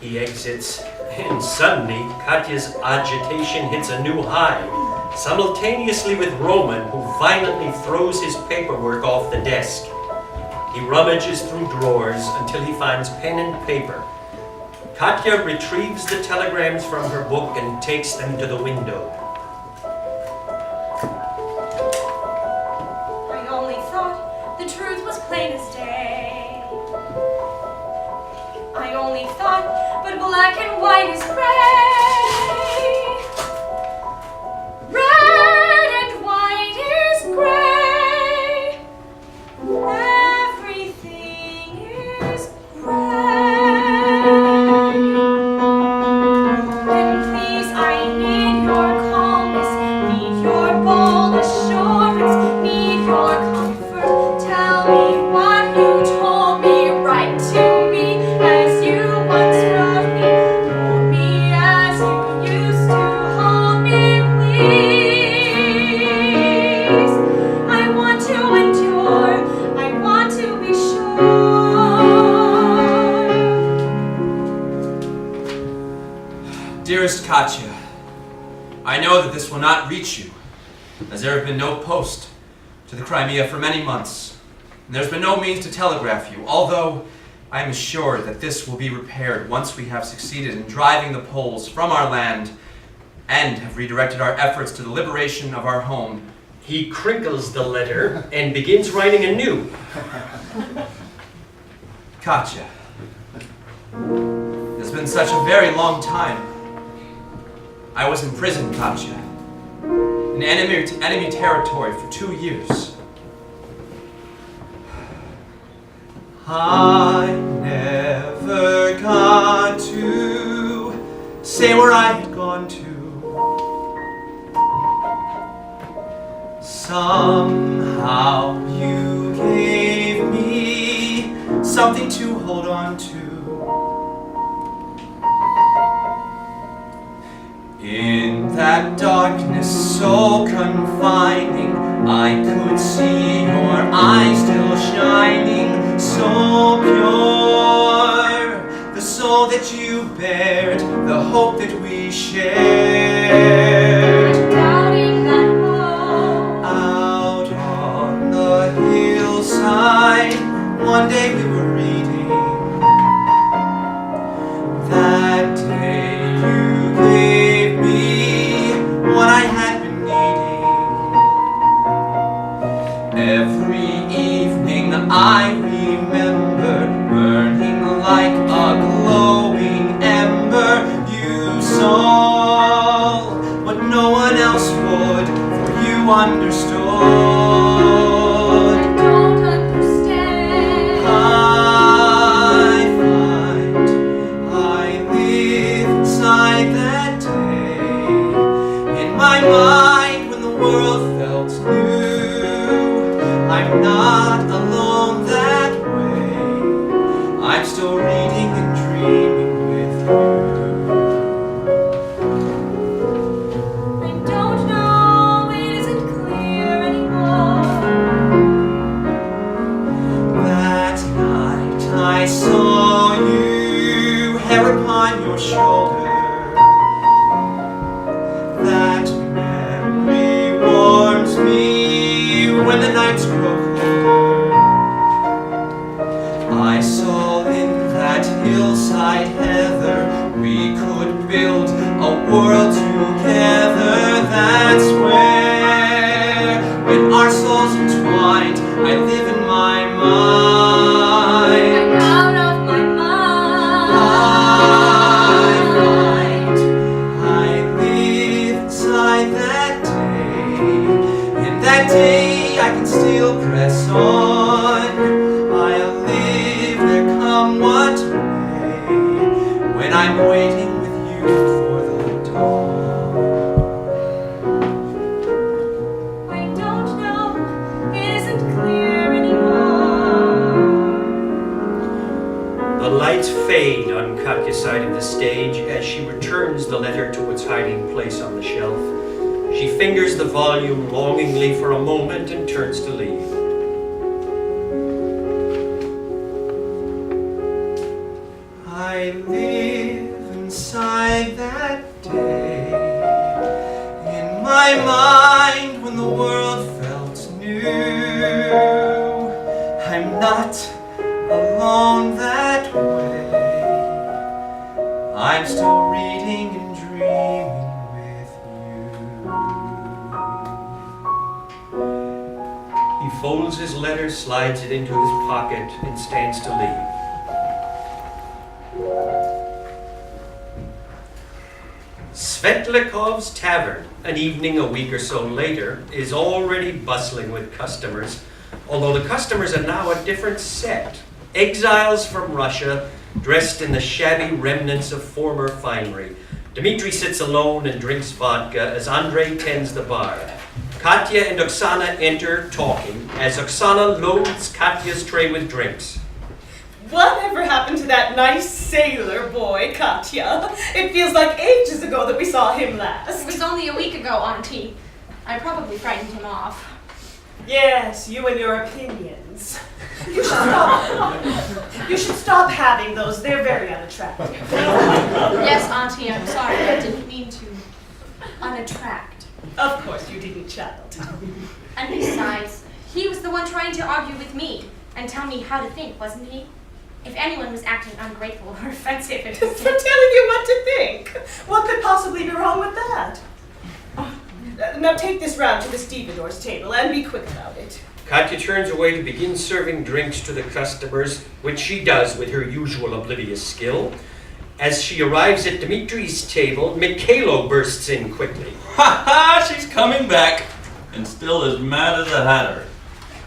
He exits, and suddenly Katya's agitation hits a new high, simultaneously with Roman, who violently throws his paperwork off the desk. He rummages through drawers until he finds pen and paper. Katya retrieves the telegrams from her book and takes them to the window. I only thought the truth was plain as day. I only thought, but black and white is gray. Red and white is gray. Everything is gray. And please, I need your calmness, need your bold assurance, need your comfort. Tell me what you told me, write to me as you once wrote me. Hold me as you used to hold me, please. I want to endure, I want to be sure. Dearest Katya, I know that this will not reach you, as there have been no post to the Crimea for many months, and there's been no means to telegraph you, although I am assured that this will be repaired once we have succeeded in driving the Poles from our land and have redirected our efforts to the liberation of our home. He crinkles the letter and begins writing anew. Katya, it's been such a very long time. I was in prison, Katya, in enemy territory for 2 years. I never got to say where I had gone to. Somehow you gave me something to hold on to. In that darkness so confining, I could see your eyes still shining, so pure. The soul that you bared, the hope that we shared. Doubting that hope. Out on the hillside, one day we were reading. That day you gave me what I had been needing. Every evening I remember burning like a glowing ember. You saw what no one else would, for you understood. I don't understand. I find I live inside that day. In my mind, when the world felt new, I'm not alone that way. I'm still reading and dreaming with you. I don't know, it isn't clear anymore. That night I saw you, hair upon your shoulder. That memory warms me when the nights grow colder. I saw in that hillside heather we could build a world together. That's where, when our souls entwined, I live in my mind. I'm out of my mind. I find I live inside that day. In that day I can still press on. I'll live there come what may, when I'm waiting with you for the dawn. I don't know, it isn't clear anymore. The lights fade on Katya's side of the stage as she returns the letter to its hiding place on the shelf. She fingers the volume longingly for a moment and turns to leave. I live inside that day. In my mind, when the world felt new, I'm not alone that way. I'm still reading and dreaming with you. He folds his letter, slides it into his pocket, and stands to leave. Svetlakov's Tavern, an evening a week or so later, is already bustling with customers, although the customers are now a different set. Exiles from Russia, dressed in the shabby remnants of former finery. Dmitri sits alone and drinks vodka as Andrei tends the bar. Katya and Oksana enter, talking, as Oksana loads Katya's tray with drinks. Whatever happened to that nice sailor boy, Katya? It feels like ages ago that we saw him It last. was only a week ago, Auntie. I probably frightened him off. Yes, you and your opinions. You should stop having those. They're very unattractive. Yes, Auntie, I'm sorry. I didn't mean to unattract. Of course you didn't, child. And besides, he was the one trying to argue with me and tell me how to think, wasn't he? If anyone was acting ungrateful or offensive, it For was telling you what to think. What could possibly be wrong with that? Now take this round to the stevedores table and be quick about it. Katya turns away to begin serving drinks to the customers, which she does with her usual oblivious skill. As she arrives at Dmitri's table, Mikhaylo bursts in quickly. Ha ha! She's coming back, and still as mad as a hatter.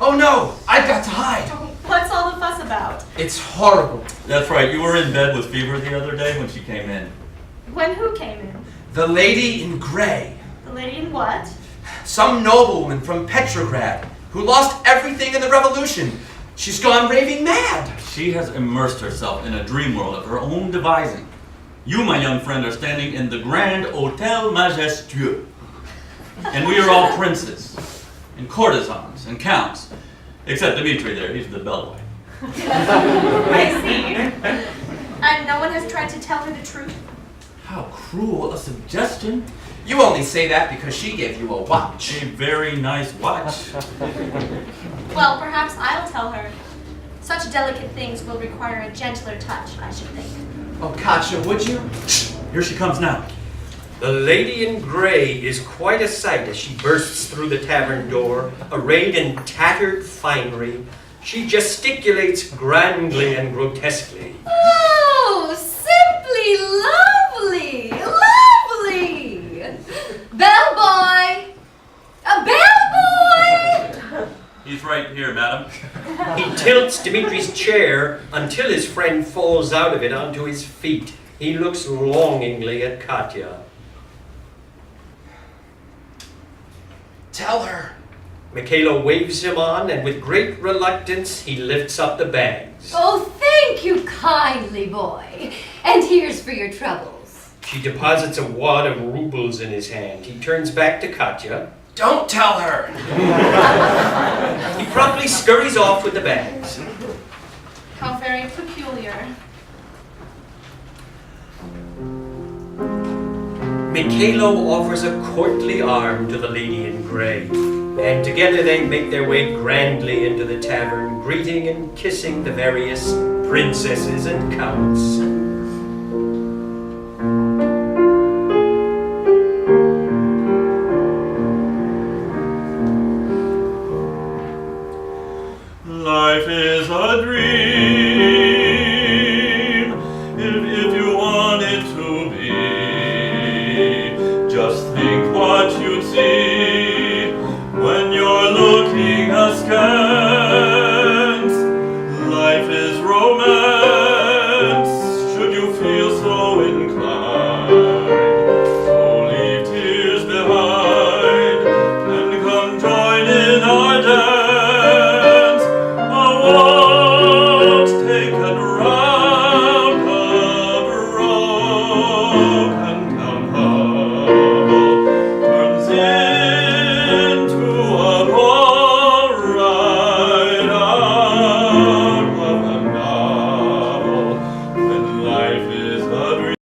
Oh no! I've got to hide! What's all the fuss about? It's horrible. That's right, you were in bed with fever the other day when she came in. When who came in? The lady in gray. The lady in what? Some noblewoman from Petrograd who lost everything in the revolution. She's gone raving mad. She has immersed herself in a dream world of her own devising. You, my young friend, are standing in the Grand Hôtel Majestueux. And we are all princes, and courtesans, and counts. Except Dmitri there, he's the bellboy. I see. And no one has tried to tell her the truth? How cruel a suggestion. You only say that because she gave you a watch. A very nice watch. Well, perhaps I'll tell her. Such delicate things will require a gentler touch, I should think. Oh, Katya, would you? Here she comes now. The lady in gray is quite a sight as she bursts through the tavern door, arrayed in tattered finery. She gesticulates grandly and grotesquely. Oh, simply lovely! Lovely! Bellboy! A bellboy! He's right here, madam. He tilts Dmitri's chair until his friend falls out of it onto his feet. He looks longingly at Katya. Tell her. Mikhaylo waves him on, and with great reluctance, he lifts up the bags. Oh, thank you kindly, boy. And here's for your troubles. She deposits a wad of rubles in his hand. He turns back to Katya. Don't tell her. He promptly scurries off with the bags. How very peculiar. Mikhaylo offers a courtly arm to the lady in grey, and together they make their way grandly into the tavern, greeting and kissing the various princesses and counts. Life is a dream, if you want it to be. Just think what you'd see when you're looking askance. Life is romance, should you feel so inclined.